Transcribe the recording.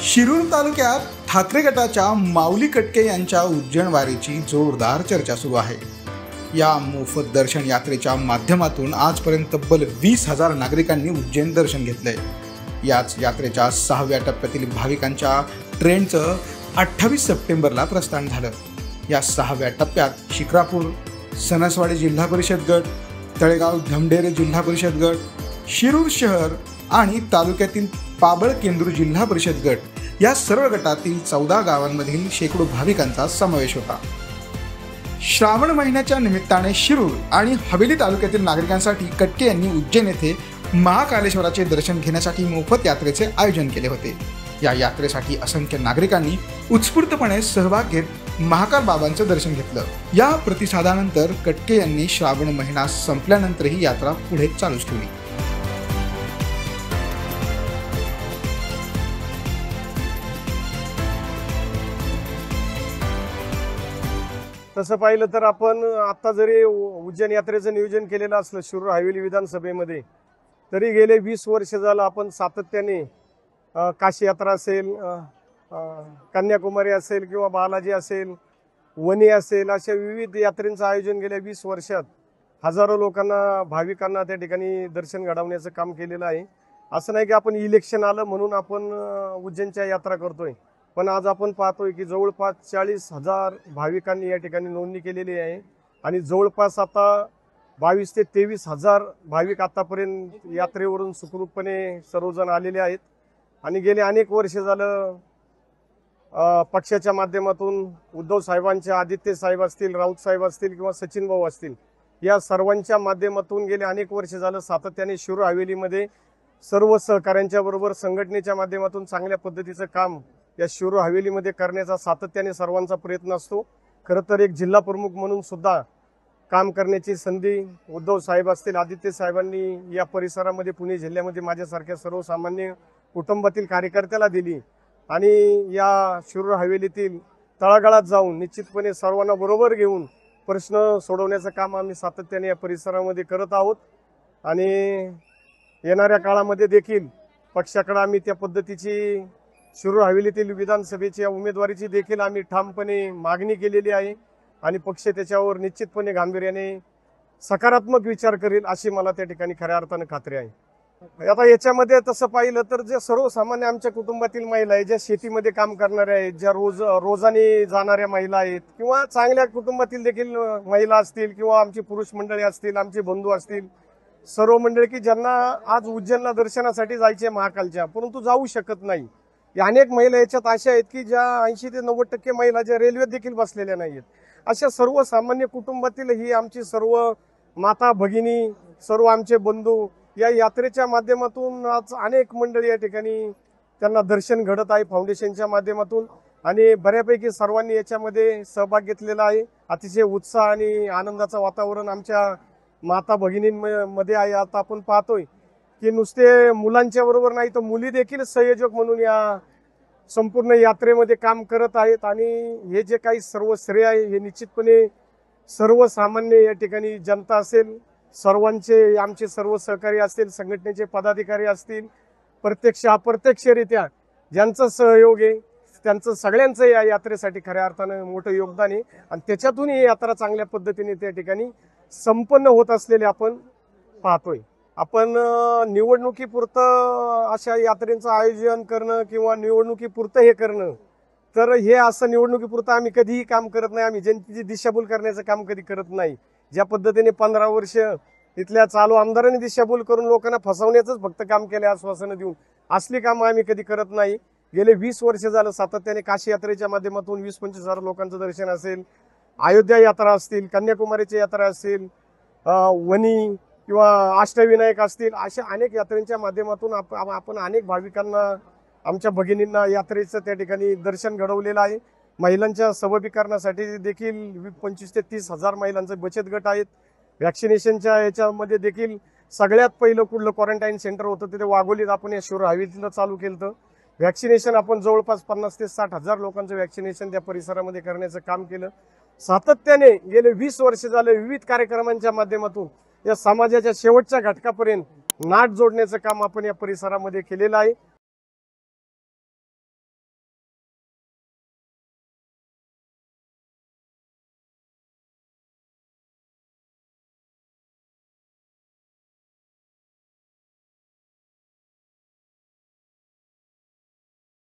शिरूर तालुक्यात ठाकरे गटाच्या माऊली कटके यांच्या उज्जैन वारीची जोरदार चर्चा सुरू आहे। या मोफत दर्शन यात्रेच्या माध्यमातून आजपर्यंत तब्बल 20,000 नागरिकांनी उज्जैन दर्शन घेतले। याच यात्रेच्या 6व्या टप्प्यातील भाविकांच्या ट्रेनचं 28 सप्टेंबरला प्रस्थान झालं। या 6व्या टप्प्यात शिक्रापूर, सणसवाडी जिल्हा परिषद गट, तळेगाव धमढेरे जिल्हा परिषद गट, शिरूर शहर आणि तालुक्यातील पाबळ-केंद्रू जिल्हा परिषद गट या सर्व गटातील 14 गावांमधील शेकडो भाविकांचा समावेश होता। श्रावण महिन्याच्या निमित्ताने शिरूर आणि हवेली तालुक्यातील नागरिकांसाठी कटके यांनी उज्जैन येथे महाकालेश्वराचे दर्शन घेण्यासाठी मोफत यात्रेचे आयोजन केले होते। या यात्रेसाठी असंख्य नागरिकांनी उत्स्फूर्तपणे सहभाग घेत महाकाल बाबांचे दर्शन घेतलं। या प्रतिसादानंतर कटके यांनी श्रावण महिना संपल्यानंतरही यात्रा पुढे चालूच ठेवली। तसं पाहिलं तर आपण आता जरी उज्जैन यात्रेचं नियोजन केलेलं असलं शिरूर हवेली विधानसभेमध्ये, तरी गेले 20 वर्ष झालं आपण सातत्याने काशी यात्रा असेल, कन्याकुमारी असेल किंवा बालाजी असेल, वनी असेल, अशा विविध यात्रेंचं आयोजन गेल्या 20 वर्षात हजारो लोकांना, भाविकांना त्या ठिकाणी दर्शन घडवण्याचं काम केलेलं आहे। असं नाही की आपण इलेक्शन आलं म्हणून आपण उज्जैनच्या यात्रा करतोय, पण आज आपण पाहतोय की जवळपास 40,000 भाविकांनी या ठिकाणी नोंदणी केलेली आहे आणि जवळपास आता 22,000 ते 23,000 भाविक आतापर्यंत यात्रेवरून सुखरूपपणे सर्वजण आलेले आहेत। आणि गेले अनेक वर्ष झालं पक्षाच्या माध्यमातून उद्धव साहेबांच्या, आदित्य साहेब असतील, राऊत साहेब असतील किंवा सचिन भाऊ असतील, या सर्वांच्या माध्यमातून गेले अनेक वर्ष झालं सातत्याने शिरूर हवेलीमध्ये सर्व सहकाऱ्यांच्या बरोबर संघटनेच्या माध्यमातून चांगल्या पद्धतीचं काम या शिरूर हवेलीमध्ये करण्याचा सातत्याने सर्वांचा प्रयत्न असतो। खरं तर एक जिल्हा प्रमुख म्हणून सुद्धा काम करण्याची संधी उद्धव साहेब असतील, आदित्य साहेबांनी या परिसरामध्ये पुणे जिल्ह्यामध्ये माझ्यासारख्या सर्वसामान्य कुटुंबातील कार्यकर्त्याला दिली आणि या शिरूर हवेलीतील तळागाळात जाऊन निश्चितपणे सर्वांना बरोबर घेऊन प्रश्न सोडवण्याचं काम आम्ही सातत्याने या परिसरामध्ये करत आहोत। आणि येणाऱ्या काळामध्ये देखील पक्षाकडे आम्ही त्या पद्धतीची शिरूर हवेलीतील विधानसभेच्या उमेदवारीची देखील आम्ही ठामपणे मागणी केलेली आहे आणि पक्ष त्याच्यावर निश्चितपणे गांभीर्याने सकारात्मक विचार करेल अशी मला त्या ठिकाणी खऱ्या अर्थाने खात्री आहे। आता याच्यामध्ये तसं पाहिलं तर जे सर्वसामान्य आमच्या कुटुंबातील महिला आहेत, ज्या शेतीमध्ये काम करणाऱ्या आहेत, ज्या रोजाने जाणाऱ्या महिला आहेत किंवा चांगल्या कुटुंबातील देखील महिला असतील किंवा आमची पुरुष मंडळी असतील, आमचे बंधू असतील, सर्व मंडळी की ज्यांना आज उज्जैनला दर्शनासाठी जायचे महाकालच्या, परंतु जाऊ शकत नाही। अनेक महिला याच्यात अशा आहेत की ज्या 80 ते 90% महिला ज्या रेल्वेत देखील बसलेल्या नाहीत। अशा सर्वसामान्य कुटुंबातील ही आमची सर्व माता भगिनी, सर्व आमचे बंधू या यात्रेच्या माध्यमातून आज अनेक मंडळी या ठिकाणी त्यांना दर्शन घडत आहे फाउंडेशनच्या माध्यमातून आणि बऱ्यापैकी सर्वांनी याच्यामध्ये सहभाग घेतलेला आहे। अतिशय उत्साह आणि आनंदाचं वातावरण आमच्या माता भगिनींमध्ये आहे। आता आपण पाहतोय की नुसते मुलांच्या बरोबर नाही तर मुली देखील संयोजक म्हणून या संपूर्ण यात्रेमध्ये काम करत आहेत आणि हे जे काही सर्व श्रेय आहे हे निश्चितपणे सर्वसामान्य या ठिकाणी जनता असेल, सर्वांचे, आमचे सर्व सहकारी असतील, संघटनेचे पदाधिकारी असतील, प्रत्यक्ष अप्रत्यक्षरित्या ज्यांचं सहयोग आहे त्यांचं सगळ्यांचं या यात्रेसाठी खऱ्या अर्थानं मोठं योगदान आहे आणि त्याच्यातून ही यात्रा चांगल्या पद्धतीने त्या ठिकाणी संपन्न होत असलेले आपण पाहतोय। आपण निवडणुकीपुरतं अशा यात्रेचं आयोजन करणं किंवा निवडणुकीपुरतं हे करणं, तर हे असं निवडणुकीपुरतं आम्ही कधीही काम करत नाही। आम्ही जनतेची दिशाभूल करण्याचं काम कधी करत नाही। ज्या पद्धतीने 15 वर्ष इथल्या चालू आमदारांनी दिशाभूल करून लोकांना फसवण्याचंच फक्त काम केलं, आश्वासनं देऊन, असली कामं आम्ही कधी करत नाही। गेले 20 वर्ष झालं सातत्याने काशी यात्रेच्या माध्यमातून 20-25 हजार लोकांचं दर्शन असेल, अयोध्या यात्रा असतील, कन्याकुमारीची यात्रा असेल, वनी किंवा अष्टविनायक असतील, अशा अनेक यात्रेंच्या माध्यमातून आपण अनेक भाविकांना, आमच्या भगिनींना यात्रेचं त्या ठिकाणी दर्शन घडवलेलं आहे। महिलांच्या सबलीकरणासाठी देखील 25,000 ते 30,000 महिलांचे बचत गट आहेत। व्हॅक्सिनेशनच्या याच्यामध्ये देखील सगळ्यात पहिलं कुठलं क्वारंटाईन सेंटर होतं तिथे वाघोलीत आपण या शिरूर हवेलीला चालू केलं। व्हॅक्सिनेशन आपण जवळपास 50,000 ते 60,000 लोकांचं व्हॅक्सिनेशन त्या परिसरामध्ये करण्याचं काम केलं। सातत्याने गेले 20 वर्ष झाले विविध कार्यक्रमांच्या माध्यमातून या समाजाच्या शेवटच्या घटकापर्यंत नाट जोडण्याचं काम आपण या परिसरामध्ये केलेलं आहे।